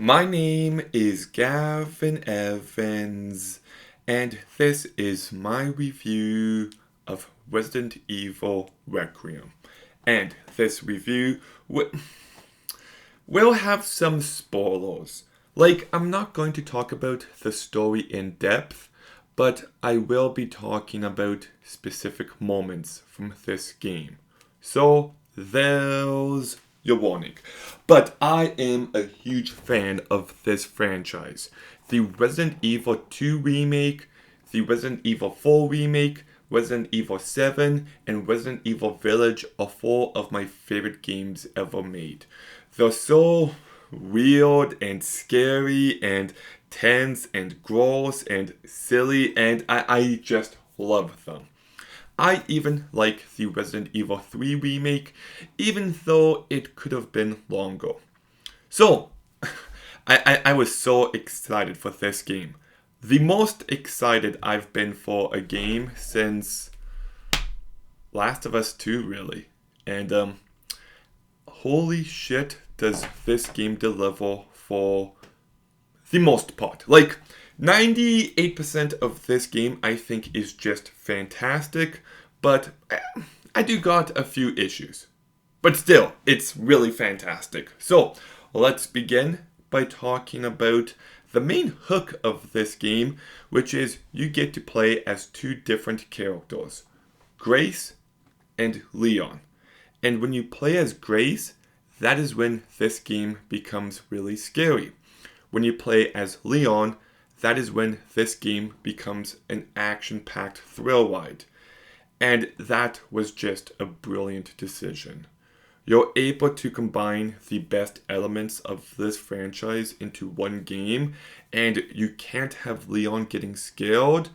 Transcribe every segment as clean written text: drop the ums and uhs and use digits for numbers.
My name is Gavin Evans, and this is my review of Resident Evil Requiem. And this review will have some spoilers. Like, I'm not going to talk about the story in depth, but I will be talking about specific moments from this game. So, there's your warning. But I am a huge fan of this franchise. The Resident Evil 2 remake, the Resident Evil 4 remake, Resident Evil 7, and Resident Evil Village are four of my favorite games ever made. They're so weird and scary and tense and gross and silly, and I just love them. I even like the Resident Evil 3 remake, even though it could have been longer. So, I was so excited for this game. The most excited I've been for a game since Last of Us 2, really. And, holy shit, does this game deliver for the most part. Like, 98% of this game I think is just fantastic, but I do got a few issues. But still, it's really fantastic. So, let's begin by talking about the main hook of this game, which is you get to play as two different characters, Grace and Leon. And when you play as Grace, that is when this game becomes really scary. When you play as Leon, that is when this game becomes an action-packed thrill ride. And that was just a brilliant decision. You're able to combine the best elements of this franchise into one game, and you can't have Leon getting scared.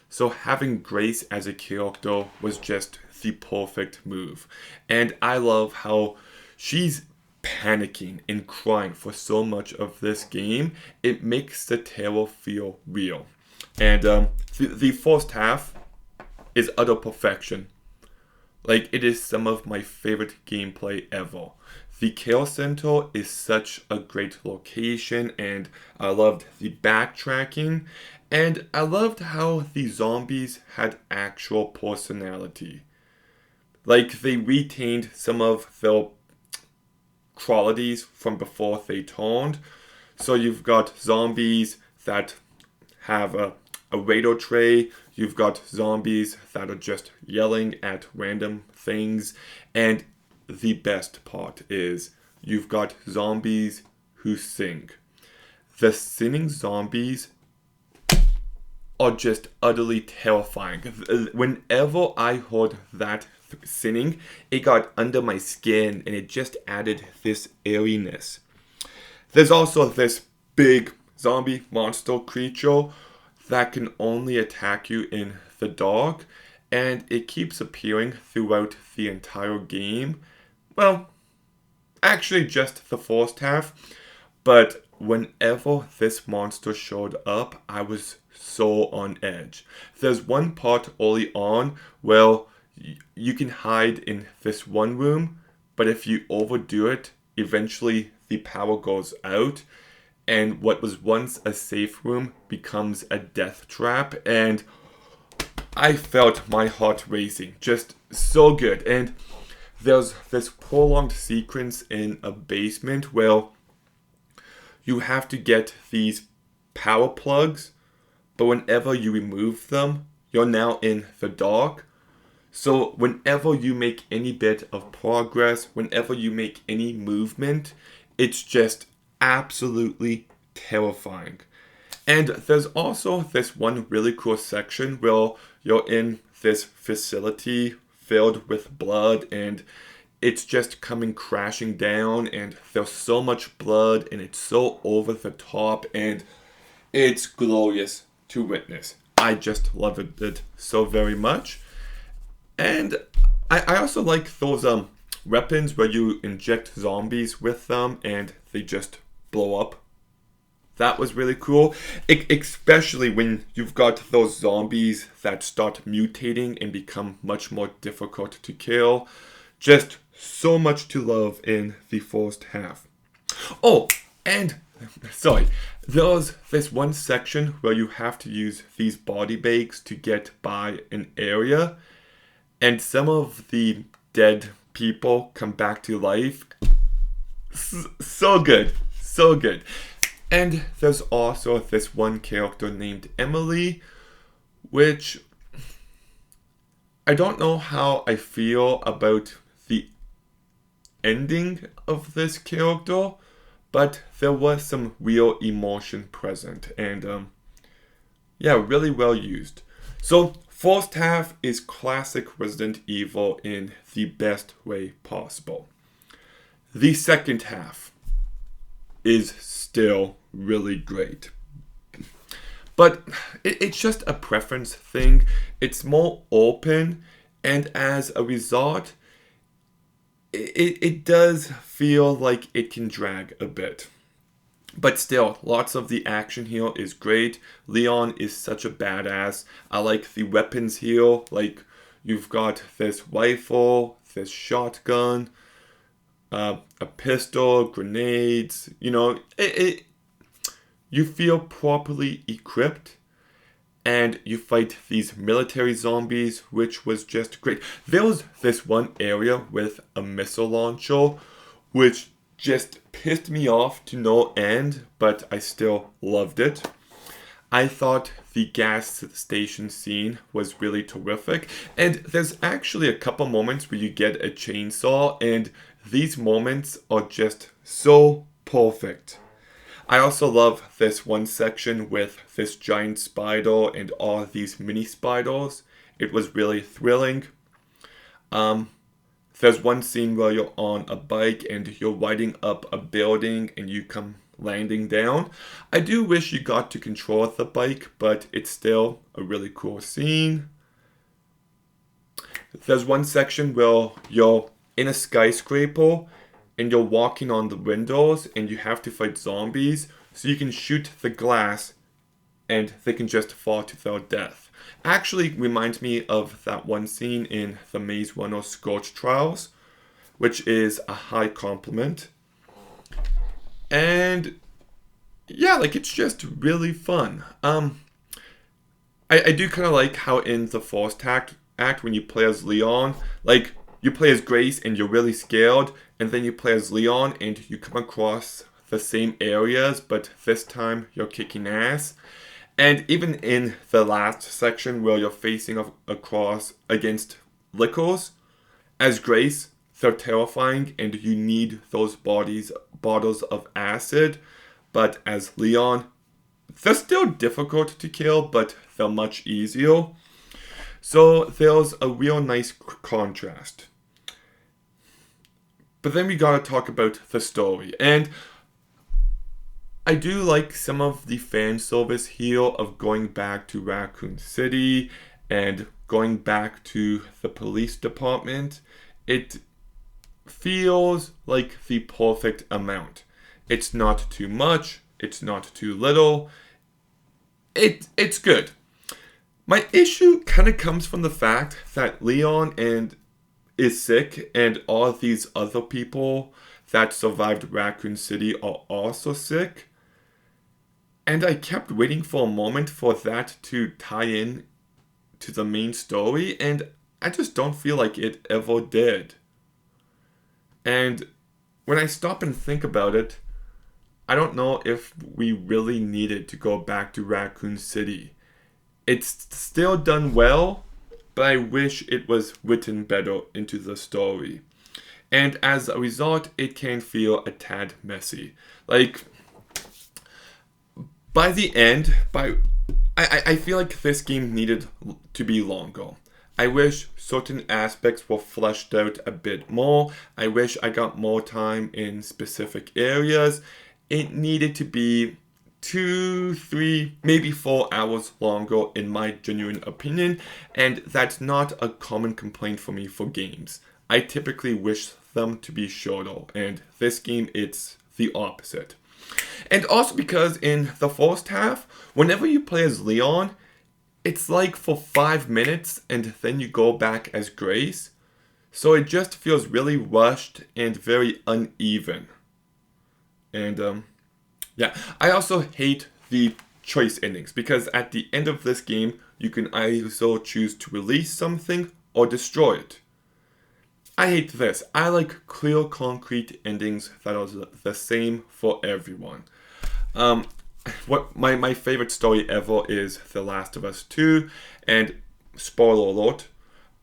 So having Grace as a character was just the perfect move. And I love how she's panicking and crying for so much of this game. It makes the terror feel real. And the first half is utter perfection. Like, it is some of my favorite gameplay ever. The Care Center is such a great location, and I loved the backtracking, and I loved how the zombies had actual personality. Like, they retained some of their qualities from before they turned. So you've got zombies that have a radar tray. You've got zombies that are just yelling at random things. And the best part is you've got zombies who sing. The singing zombies are just utterly terrifying. Whenever I heard that singing, it got under my skin and it just added this eeriness. There's also this big zombie monster creature that can only attack you in the dark, and it keeps appearing throughout the entire game. Well, actually just the first half, but whenever this monster showed up, I was so on edge. There's one part early on where you can hide in this one room, but if you overdo it, eventually the power goes out, and what was once a safe room becomes a death trap, and I felt my heart racing. Just so good. And there's this prolonged sequence in a basement where you have to get these power plugs, but whenever you remove them, you're now in the dark. So whenever you make any bit of progress, whenever you make any movement, it's just absolutely terrifying. And there's also this one really cool section where you're in this facility filled with blood, and it's just coming crashing down, and there's so much blood, and it's so over the top, and it's glorious to witness. I just love it so very much. And I also like those weapons where you inject zombies with them and they just blow up. That was really cool, especially when you've got those zombies that start mutating and become much more difficult to kill. Just so much to love in the first half. Oh, and Sorry, there's this one section where you have to use these body bags to get by an area, and some of the dead people come back to life. So good, so good. And there's also this one character named Emily, which I don't know how I feel about the ending of this character, but there was some real emotion present, and yeah, really well used. So, first half is classic Resident Evil in the best way possible. The second half is still really great. But it's just a preference thing. It's more open, and as a result, it does feel like it can drag a bit. But still, lots of the action here is great. Leon is such a badass. I like the weapons here. Like, you've got this rifle, this shotgun, a pistol, grenades. You feel properly equipped, and you fight these military zombies, which was just great. There was this one area with a missile launcher, which just pissed me off to no end, but I still loved it. I thought the gas station scene was really terrific, and there's actually a couple moments where you get a chainsaw, and these moments are just so perfect. I also love this one section with this giant spider and all these mini spiders. It was really thrilling. There's one scene where you're on a bike and you're riding up a building and you come landing down. I do wish you got to control the bike, but it's still a really cool scene. There's one section where you're in a skyscraper and you're walking on the windows and you have to fight zombies, so you can shoot the glass and they can just fall to their death. Actually reminds me of that one scene in the Maze Runner Scorch Trials, which is a high compliment. And yeah, like, it's just really fun. I do kind of like how in the first act when you play as Leon, like, you play as Grace and you're really scared, and then you play as Leon and you come across the same areas, but this time you're kicking ass. And even in the last section where you're facing across against Lickers, as Grace, they're terrifying and you need those bottles of acid, but as Leon, they're still difficult to kill, but they're much easier. So there's a real nice contrast. But then we gotta talk about the story. And I do like some of the fan service here of going back to Raccoon City and going back to the police department. It feels like the perfect amount. It's not too much, it's not too little. It's good. My issue kind of comes from the fact that Leon is sick, and all of these other people that survived Raccoon City are also sick. And I kept waiting for a moment for that to tie in to the main story, and I just don't feel like it ever did. And when I stop and think about it, I don't know if we really needed to go back to Raccoon City. It's still done well, but I wish it was written better into the story. And as a result, it can feel a tad messy. Like, by the end, I feel like this game needed to be longer. I wish certain aspects were fleshed out a bit more. I wish I got more time in specific areas. It needed to be 2, 3, maybe 4 hours longer in my genuine opinion, and that's not a common complaint for me for games. I typically wish them to be shorter, and this game, it's the opposite. And also because in the first half, whenever you play as Leon, it's like for 5 minutes and then you go back as Grace. So it just feels really rushed and very uneven. And Yeah, I also hate the choice endings because at the end of this game, you can either choose to release something or destroy it. I hate this. I like clear, concrete endings that are the same for everyone. Um, what my favorite story ever is The Last of Us 2, and spoiler alert,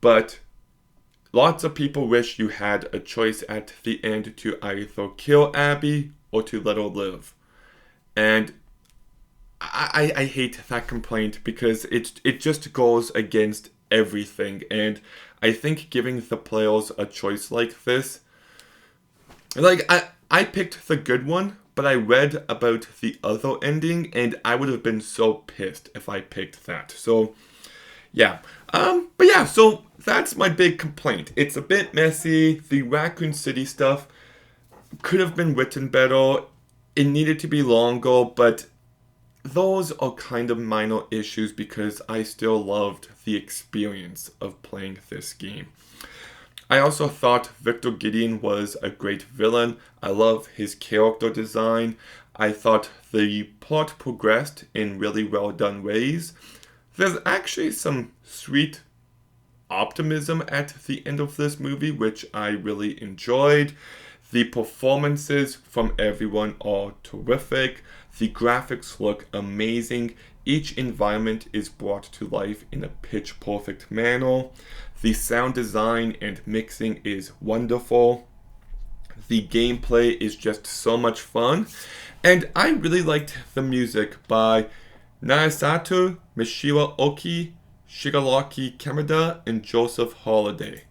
but lots of people wish you had a choice at the end to either kill Abby or to let her live. And I hate that complaint because it just goes against everything. And I think giving the players a choice like this, like I picked the good one, but I read about the other ending, and I would have been so pissed if I picked that. So yeah, but yeah, so that's my big complaint. It's a bit messy. The Raccoon City stuff could have been written better. It needed to be longer, but those are kind of minor issues because I still loved the experience of playing this game. I also thought Victor Gideon was a great villain. I love his character design. I thought the plot progressed in really well done ways. There's actually some sweet optimism at the end of this movie, which I really enjoyed. The performances from everyone are terrific. The graphics look amazing. Each environment is brought to life in a pitch perfect manner. The sound design and mixing is wonderful. The gameplay is just so much fun. And I really liked the music by Naosato Mishiraoki, Shigaraki Kamada, and Joseph Holiday.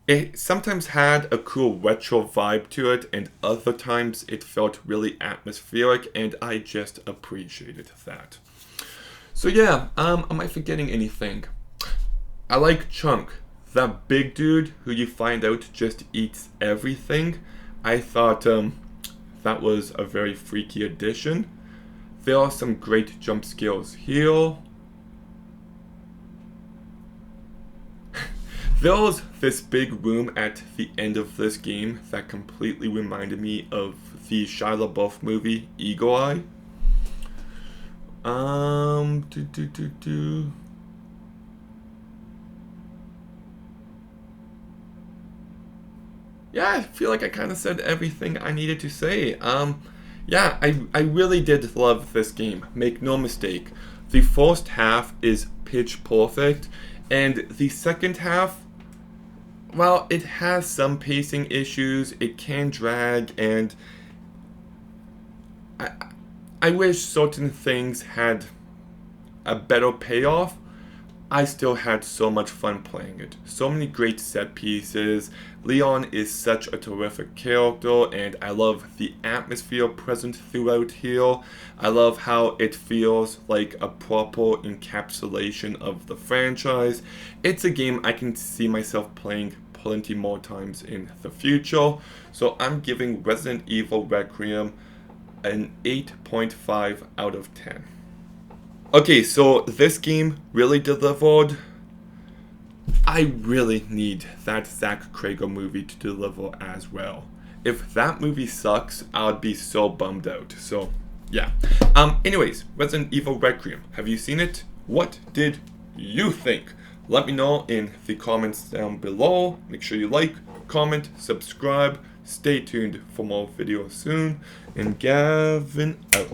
It sometimes had a cool retro vibe to it, and other times it felt really atmospheric, and I just appreciated that. So yeah, am I forgetting anything? I like Chunk, that big dude who you find out just eats everything. I thought that was a very freaky addition. There are some great jump scares here. There was this big room at the end of this game that completely reminded me of the Shia LaBeouf movie Eagle Eye. Um, do, do, do, do. Yeah, I feel like I kind of said everything I needed to say. Yeah, I really did love this game. Make no mistake. The first half is pitch perfect, and the second half, well, it has some pacing issues. It can drag, and I, I wish certain things had a better payoff. I still had so much fun playing it. So many great set pieces. Leon is such a terrific character, and I love the atmosphere present throughout here. I love how it feels like a proper encapsulation of the franchise. It's a game I can see myself playing plenty more times in the future. So I'm giving Resident Evil Requiem an 8.5 out of 10. Okay, so this game really delivered. I really need that Zach Crager movie to deliver as well. If that movie sucks, I would be so bummed out. So, yeah. Anyways, Resident Evil Requiem. Have you seen it? What did you think? Let me know in the comments down below. Make sure you like, comment, subscribe. Stay tuned for more videos soon. And Gavin out.